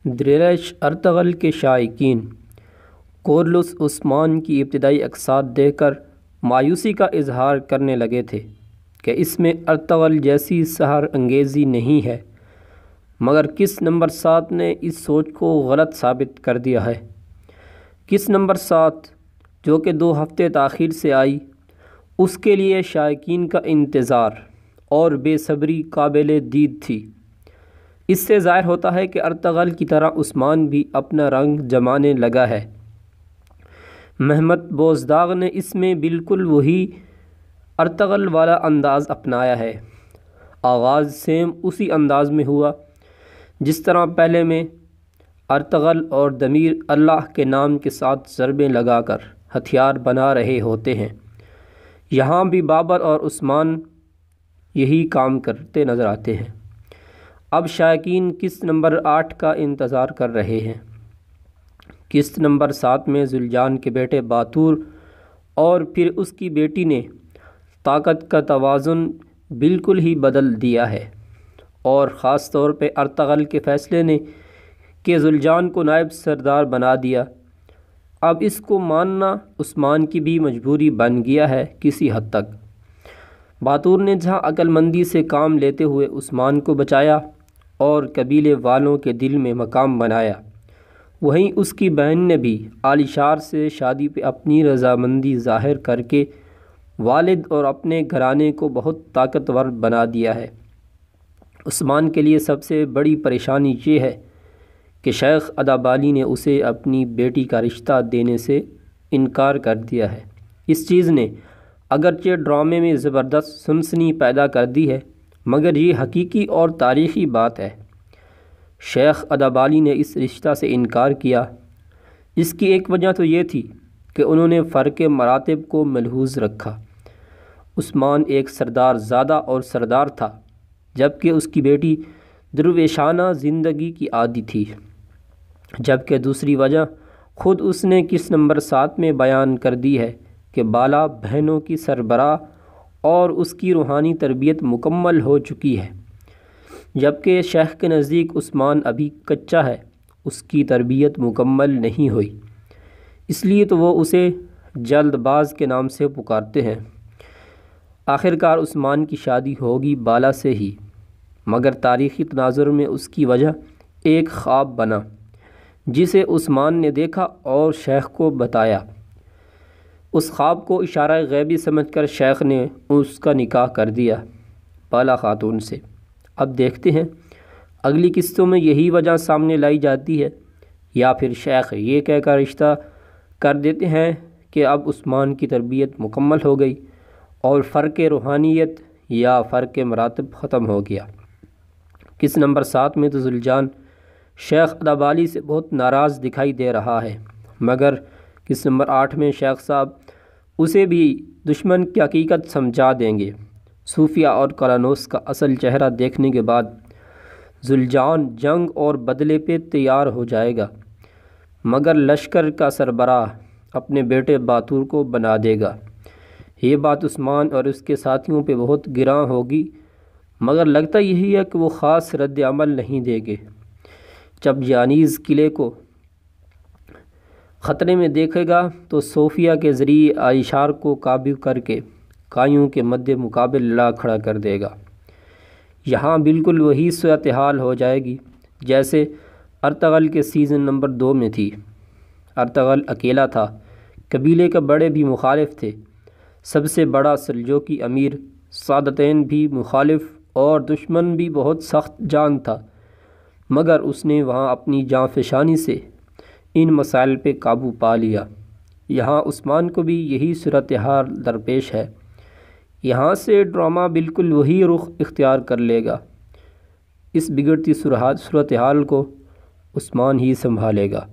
دریرش Ertugrul کے شائقین کورلس عثمان کی ابتدائی اقساط دیکھ کر مایوسی کا اظہار کرنے لگے تھے کہ اس میں ارطغرل جیسی سحر انگیزی نہیں ہے، مگر کس نمبر 7 نے اس سوچ کو غلط ثابت کر دیا ہے۔ کس نمبر 7 جو کہ 2 ہفتے تاخیر سے آئی، اس کے لیے شائقین کا انتظار اور بے صبری قابل دید تھی۔ اس سے ظاہر ہوتا ہے کہ ارطغرل کی طرح عثمان بھی اپنا رنگ جمانے لگا ہے۔ محمد بوزداغ نے اس میں بالکل وہی ارطغرل والا انداز اپنایا ہے۔ آغاز سیم اسی انداز میں ہوا جس طرح پہلے میں ارطغرل اور دمیر اللہ کے نام کے ساتھ ضربیں لگا کر ہتھیار بنا رہے ہوتے ہیں۔ یہاں بھی بابر اور عثمان یہی کام کرتے نظر آتے ہیں۔ اب شائقین قسط نمبر 8 کا انتظار کر رہے ہیں۔ قسط نمبر 7 میں ذوالجان کے بیٹے باتور اور پھر اس کی بیٹی نے طاقت کا توازن بالکل ہی بدل دیا ہے، اور خاص طور پہ ارطغرل کے فیصلے نے کہ ذوالجان کو نائب سردار بنا دیا۔ اب اس کو ماننا عثمان کی بھی مجبوری بن گیا ہے کسی حد تک۔ باتور نے جہاں عقل مندی سے کام لیتے ہوئے عثمان کو بچایا اور قبیلے والوں کے دل میں مقام بنایا، وہیں اس کی بہن نے بھی عالیشار سے شادی پہ اپنی رضامندی ظاہر کر کے والد اور اپنے گھرانے کو بہت طاقتور بنا دیا ہے۔ عثمان کے لیے سب سے بڑی پریشانی یہ ہے کہ شیخ ادابالی نے اسے اپنی بیٹی کا رشتہ دینے سے انکار کر دیا ہے۔ اس چیز نے اگرچہ ڈرامے میں زبردست سنسنی پیدا کر دی ہے، مگر یہ حقیقی اور تاریخی بات ہے۔ شیخ ادابالی نے اس رشتہ سے انکار کیا۔ اس کی ایک وجہ تو یہ تھی کہ انہوں نے فرق مراتب کو ملحوظ رکھا۔ عثمان ایک سردار زادہ اور سردار تھا، جبکہ اس کی بیٹی درویشانہ زندگی کی عادی تھی۔ جبکہ دوسری وجہ خود اس نے قسط نمبر 7 میں بیان کر دی ہے کہ بالا بہنوں کی سربراہ اور اس کی روحانی تربیت مکمل ہو چکی ہے، جبکہ شیخ کے نزدیک عثمان ابھی کچا ہے، اس کی تربیت مکمل نہیں ہوئی، اس لیے تو وہ اسے جلد باز کے نام سے پکارتے ہیں۔ آخرکار عثمان کی شادی ہوگی بالا سے ہی، مگر تاریخی تناظر میں اس کی وجہ ایک خواب بنا جسے عثمان نے دیکھا اور شیخ کو بتایا۔ اس خواب کو اشارہ غیبی سمجھ کر شیخ نے اس کا نکاح کر دیا بالا خاتون سے۔ اب دیکھتے ہیں اگلی قسطوں میں یہی وجہ سامنے لائی جاتی ہے، یا پھر شیخ یہ کہہ کر رشتہ کر دیتے ہیں کہ اب عثمان کی تربیت مکمل ہو گئی اور فرق روحانیت یا فرق مراتب ختم ہو گیا۔ قسط نمبر 7 میں تو ذوالجان شیخ ادابالی سے بہت ناراض دکھائی دے رہا ہے، مگر قسط نمبر 8 میں شیخ صاحب اسے بھی دشمن کی حقیقت سمجھا دیں گے۔ صوفیہ اور قلانوس کا اصل چہرہ دیکھنے کے بعد ذوالجان جنگ اور بدلے پہ تیار ہو جائے گا، مگر لشکر کا سربراہ اپنے بیٹے باتور کو بنا دے گا۔ یہ بات عثمان اور اس کے ساتھیوں پہ بہت گراں ہوگی، مگر لگتا یہی ہے کہ وہ خاص رد عمل نہیں دیں گے۔ جب یانیز قلعے کو خطرے میں دیکھے گا تو صوفیہ کے ذریعے عالیشار کو قابو کر کے کائیوں کے مد مقابل لا کھڑا کر دے گا۔ یہاں بالکل وہی صورتحال ہو جائے گی جیسے ارطغرل کے سیزن نمبر 2 میں تھی۔ ارطغرل اکیلا تھا، قبیلے کے بڑے بھی مخالف تھے، سب سے بڑا سلجوقی امیر سعادتین بھی مخالف اور دشمن بھی بہت سخت جان تھا، مگر اس نے وہاں اپنی جاں فشانی سے ان مسائل پہ قابو پا لیا۔ یہاں عثمان کو بھی یہی صورتحال درپیش ہے۔ یہاں سے ڈرامہ بالکل وہی رخ اختیار کر لے گا۔ اس بگڑتی صورتحال کو عثمان ہی سنبھالے گا۔